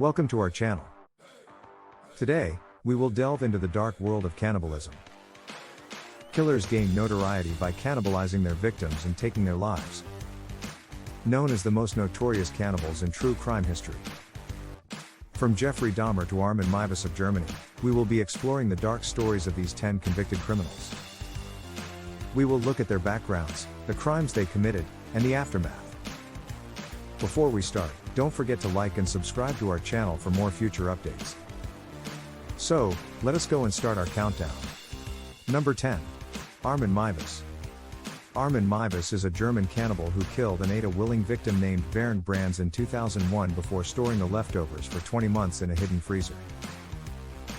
Welcome to our channel. Today, we will delve into the dark world of cannibalism. Killers gain notoriety by cannibalizing their victims and taking their lives. Known as the most notorious cannibals in true crime history. From Jeffrey Dahmer to Armin Meiwes of Germany, we will be exploring the dark stories of these 10 convicted criminals. We will look at their backgrounds, the crimes they committed, and the aftermath. Before we start, don't forget to like and subscribe to our channel for more future updates. So, let us go and start our countdown. Number 10. Armin Meiwes. Armin Meiwes is a German cannibal who killed and ate a willing victim named Bernd Brands in 2001 before storing the leftovers for 20 months in a hidden freezer.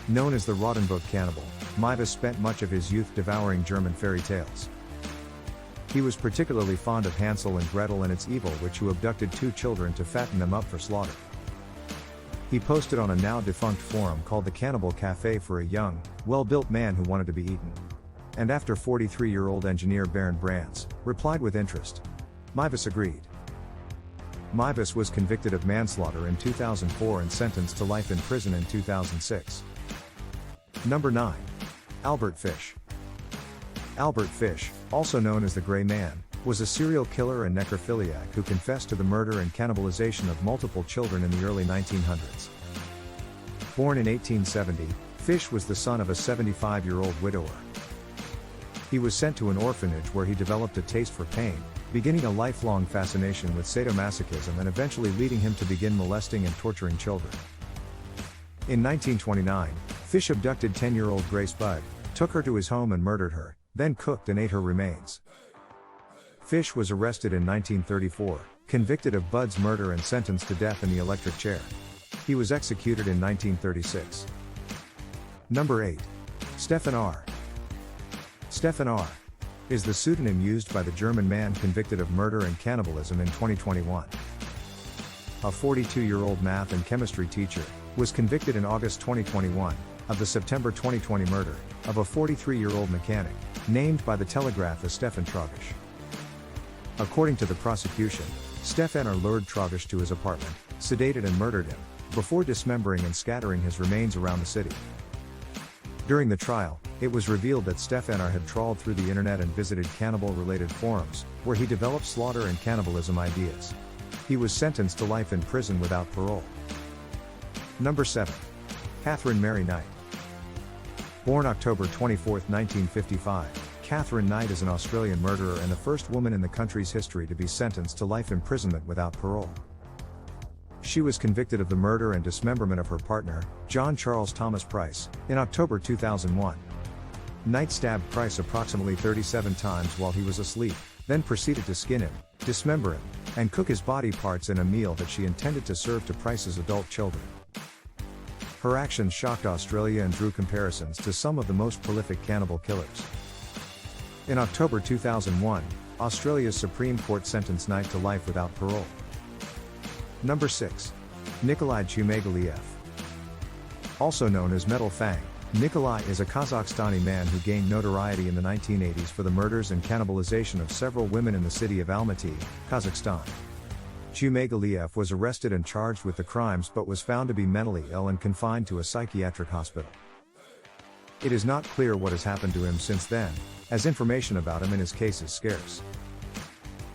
Known as the Rottenboot cannibal, Meiwes spent much of his youth devouring German fairy tales. He was particularly fond of Hansel and Gretel and its evil witch who abducted two children to fatten them up for slaughter. He posted on a now-defunct forum called the Cannibal Café for a young, well-built man who wanted to be eaten. And after 43-year-old engineer Bernd Brands replied with interest, Meiwes agreed. Meiwes was convicted of manslaughter in 2004 and sentenced to life in prison in 2006. Number 9. Albert Fish. Albert Fish, also known as the Gray Man, was a serial killer and necrophiliac who confessed to the murder and cannibalization of multiple children in the early 1900s. Born in 1870, Fish was the son of a 75-year-old widower. He was sent to an orphanage where he developed a taste for pain, beginning a lifelong fascination with sadomasochism and eventually leading him to begin molesting and torturing children. In 1929, Fish abducted 10-year-old Grace Budd, took her to his home and murdered her, then cooked and ate her remains. Fish was arrested in 1934, convicted of Budd's murder and sentenced to death in the electric chair. He was executed in 1936. Number 8. Stefan R. Stefan R. is the pseudonym used by the German man convicted of murder and cannibalism in 2021. A 42-year-old math and chemistry teacher was convicted in August 2021 of the September 2020 murder of a 43-year-old mechanic, named by the Telegraph as Stefan Tragisch. According to the prosecution, Stefan R. lured Tragisch to his apartment, sedated and murdered him, before dismembering and scattering his remains around the city. During the trial, it was revealed that Stefan R. had trawled through the internet and visited cannibal-related forums, where he developed slaughter and cannibalism ideas. He was sentenced to life in prison without parole. Number 7. Catherine Mary Knight. Born October 24, 1955, Catherine Knight is an Australian murderer and the first woman in the country's history to be sentenced to life imprisonment without parole. She was convicted of the murder and dismemberment of her partner, John Charles Thomas Price, in October 2001. Knight stabbed Price approximately 37 times while he was asleep, then proceeded to skin him, dismember him, and cook his body parts in a meal that she intended to serve to Price's adult children. Her actions shocked Australia and drew comparisons to some of the most prolific cannibal killers. In October 2001, Australia's Supreme Court sentenced Knight to life without parole. Number 6. Nikolai Chumagaliev. Also known as Metal Fang, Nikolai is a Kazakhstani man who gained notoriety in the 1980s for the murders and cannibalization of several women in the city of Almaty, Kazakhstan. Chumagaliev was arrested and charged with the crimes but was found to be mentally ill and confined to a psychiatric hospital. It is not clear what has happened to him since then, as information about him and his case is scarce.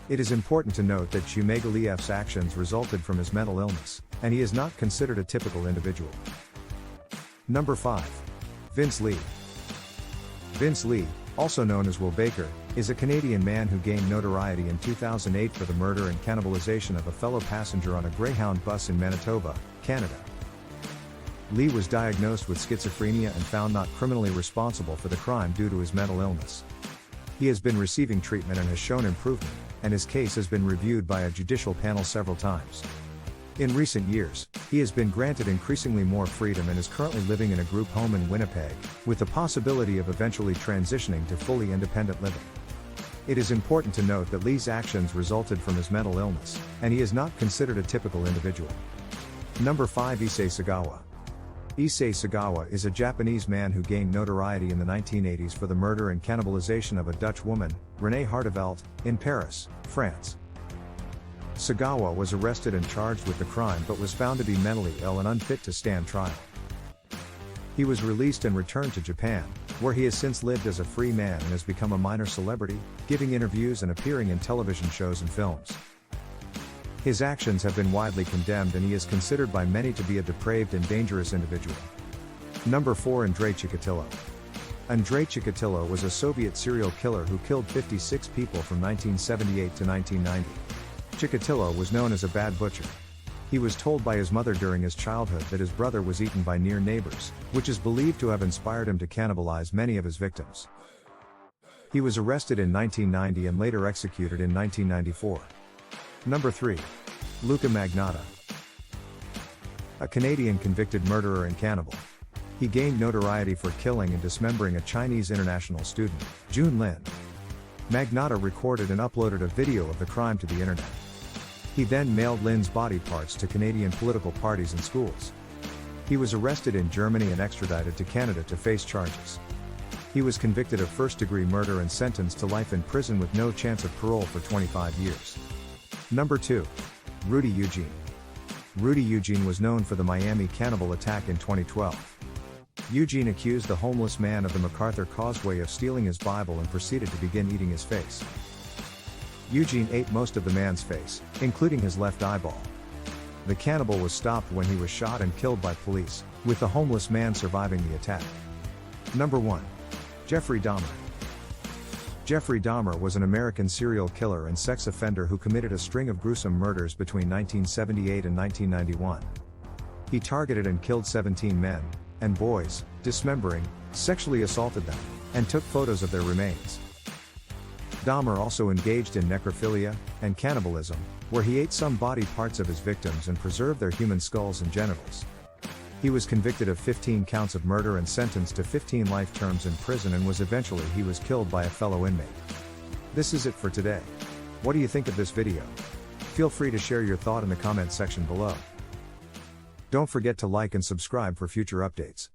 It is important to note that Chumagaliev's actions resulted from his mental illness, and he is not considered a typical individual. Number 5. Vince Lee. Vince Lee, also known as Will Baker, is a Canadian man who gained notoriety in 2008 for the murder and cannibalization of a fellow passenger on a Greyhound bus in Manitoba, Canada. Lee was diagnosed with schizophrenia and found not criminally responsible for the crime due to his mental illness. He has been receiving treatment and has shown improvement, and his case has been reviewed by a judicial panel several times. In recent years, he has been granted increasingly more freedom and is currently living in a group home in Winnipeg, with the possibility of eventually transitioning to fully independent living. It is important to note that Lee's actions resulted from his mental illness, and he is not considered a typical individual. Number 5. Issei Sagawa. Issei Sagawa is a Japanese man who gained notoriety in the 1980s for the murder and cannibalization of a Dutch woman, Renée Hartevelt, in Paris, France. Sagawa was arrested and charged with the crime but was found to be mentally ill and unfit to stand trial. He was released and returned to Japan, where he has since lived as a free man and has become a minor celebrity, giving interviews and appearing in television shows and films. His actions have been widely condemned and he is considered by many to be a depraved and dangerous individual. Number 4. Andrei Chikatilo. Andrei Chikatilo was a Soviet serial killer who killed 56 people from 1978 to 1990. Chikatilo was known as a bad butcher. He was told by his mother during his childhood that his brother was eaten by near neighbors, which is believed to have inspired him to cannibalize many of his victims. He was arrested in 1990 and later executed in 1994. Number 3. Luca Magnotta. A Canadian convicted murderer and cannibal. He gained notoriety for killing and dismembering a Chinese international student, Jun Lin. Magnotta recorded and uploaded a video of the crime to the internet. He then mailed Lin's body parts to Canadian political parties and schools. He was arrested in Germany and extradited to Canada to face charges. He was convicted of first-degree murder and sentenced to life in prison with no chance of parole for 25 years. Number 2. Rudy Eugene. Rudy Eugene was known for the Miami cannibal attack in 2012. Eugene accused the homeless man of the MacArthur Causeway of stealing his Bible and proceeded to begin eating his face. Eugene ate most of the man's face, including his left eyeball. The cannibal was stopped when he was shot and killed by police, with the homeless man surviving the attack. Number 1. Jeffrey Dahmer. Jeffrey Dahmer was an American serial killer and sex offender who committed a string of gruesome murders between 1978 and 1991. He targeted and killed 17 men and boys, dismembering, sexually assaulted them, and took photos of their remains. Dahmer also engaged in necrophilia and cannibalism, where he ate some body parts of his victims and preserved their human skulls and genitals. He was convicted of 15 counts of murder and sentenced to 15 life terms in prison and was killed by a fellow inmate. This is it for today. What do you think of this video? Feel free to share your thought in the comments section below. Don't forget to like and subscribe for future updates.